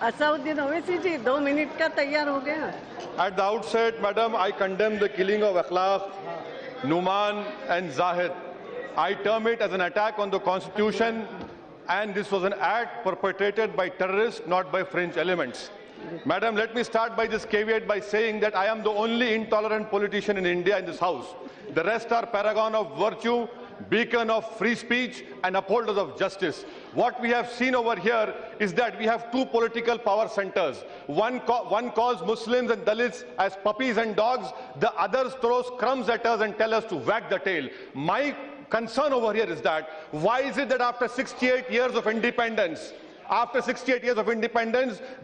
असउद्दीन ओवैसी जी 2 minute का तैयार हो गया। At the outset, Madam, I condemn the killing of Akhlaq, Numan and Zahid. I term it as an attack on the Constitution, and this was an act perpetrated by terrorists, not by fringe elements. Madam, let me start by this caveat by saying that I am the only intolerant politician in India in this House. The rest are paragon of virtue, beacon of free speech and upholders of justice. What we have seen over here is that we have two political power centers. One calls Muslims and Dalits as puppies and dogs. The other throws crumbs at us and tells us to wag the tail. My concern over here is that why is it that after 68 years of independence,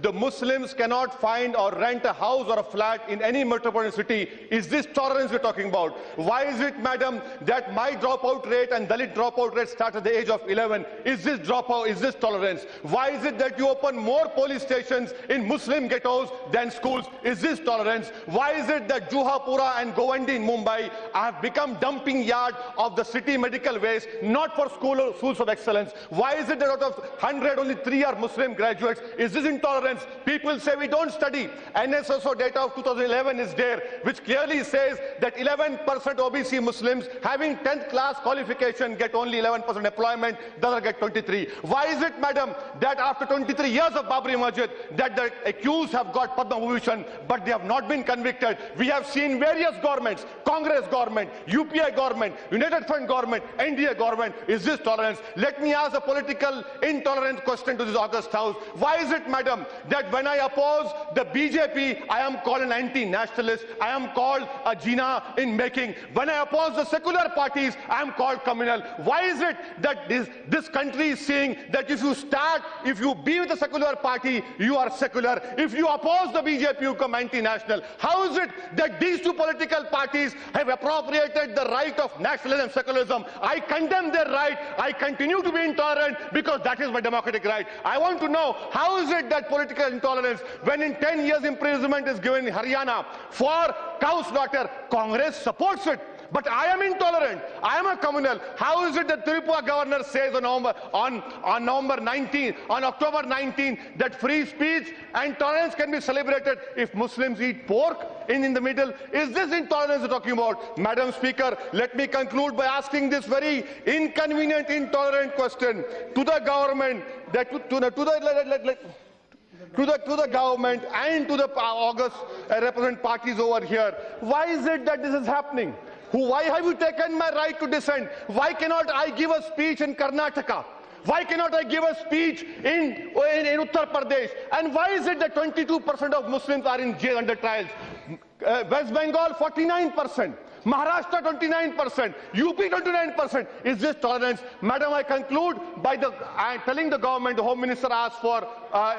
the Muslims cannot find or rent a house or a flat in any metropolitan city? Is this tolerance we're talking about? Why is it, madam, that my dropout rate and Dalit dropout rate start at the age of 11? Is this dropout? Is this tolerance? Why is it that you open more police stations in Muslim ghettos than schools? Is this tolerance? Why is it that Juhapura and Govandi in Mumbai have become dumping yard of the city medical waste, not for schools of excellence? Why is it that out of 100, only 3 are Muslim graduates? Is this intolerance? People say we don't study. NSSO data of 2011 is there, which clearly says that 11% OBC Muslims having 10th class qualification get only 11% employment, the other get 23. Why is it, madam, that after 23 years of Babri Masjid, that the accused have got Padma Bhushan, but they have not been convicted? We have seen various governments, Congress government, UPI government, United Front government, NDA government. Is this tolerance? Let me ask a political intolerant question to this August House. Why is it, madam, that when I oppose the BJP, I am called an anti-nationalist, I am called a Jinnah in making? When I oppose the secular parties, I am called communal. Why is it that this country is saying that if you be with the secular party, you are secular. If you oppose the BJP, you come anti-national. How is it that these two political parties have appropriated the right of nationalism and secularism? I condemn their right. I continue to be intolerant because that is my democratic right. I want to know, how is it that political intolerance, when in 10 years imprisonment is given in Haryana for cow slaughter, Congress supports it? But I am intolerant. I am a communal. How is it that Tripura governor says on October 19 that free speech and tolerance can be celebrated if Muslims eat pork in the middle? Is this intolerance we're talking about? Madam Speaker, let me conclude by asking this very inconvenient, intolerant question to the government, that to the government and to the August represent parties over here. Why is it that this is happening? Why have you taken my right to dissent? Why cannot I give a speech in Karnataka? Why cannot I give a speech in Uttar Pradesh? And why is it that 22% of Muslims are in jail under trials? West Bengal 49%. Maharashtra 29%, UP 29%. Is this tolerance? Madam, I conclude by telling the government, the Home Minister asked for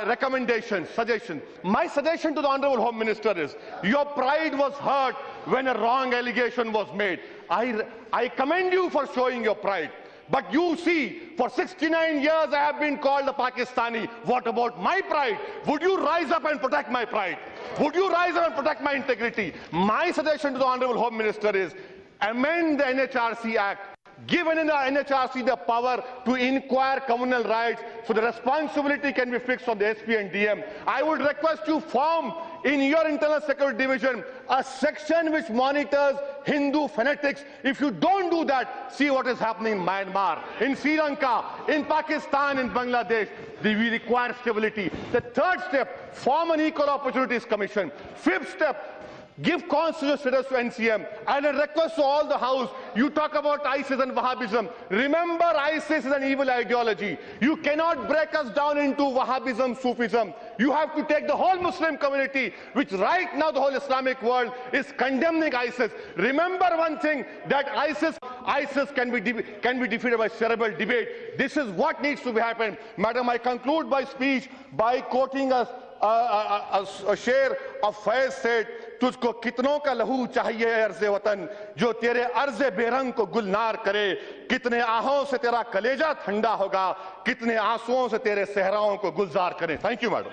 recommendations, suggestions. My suggestion to the Honorable Home Minister is, your pride was hurt when a wrong allegation was made. I commend you for showing your pride. But you see, for 69 years I have been called a Pakistani. What about my pride? Would you rise up and protect my pride? Would you rise up and protect my integrity? My suggestion to the Honorable Home Minister is, amend the NHRC Act. Given in the NHRC the power to inquire communal rights, so the responsibility can be fixed on the SP and DM. I would request you form in your internal security division a section which monitors Hindu fanatics. If you don't do that, see what is happening in Myanmar, in Sri Lanka, in Pakistan, in Bangladesh. We require stability. The third step, form an Equal Opportunities Commission. Fifth step, give constitutional status to NCM. And a request to all the House, you talk about ISIS and Wahhabism. Remember, ISIS is an evil ideology. You cannot break us down into Wahhabism, Sufism. You have to take the whole Muslim community, which right now the whole Islamic world is condemning ISIS. Remember one thing, that ISIS can be defeated by cerebral debate. This is what needs to be happen. Madam, I conclude my speech by quoting a शेर of Faiz said, तुझको कितनों का लहू चाहिए अर्ज़े वतन जो तेरे अर्ज़े बेरंग को गुलनार करे, कितने आहों से तेरा कलेजा ठंडा होगा, कितने आंसुओं से तेरे सहराओं को गुलजार करे. Thank you, madam.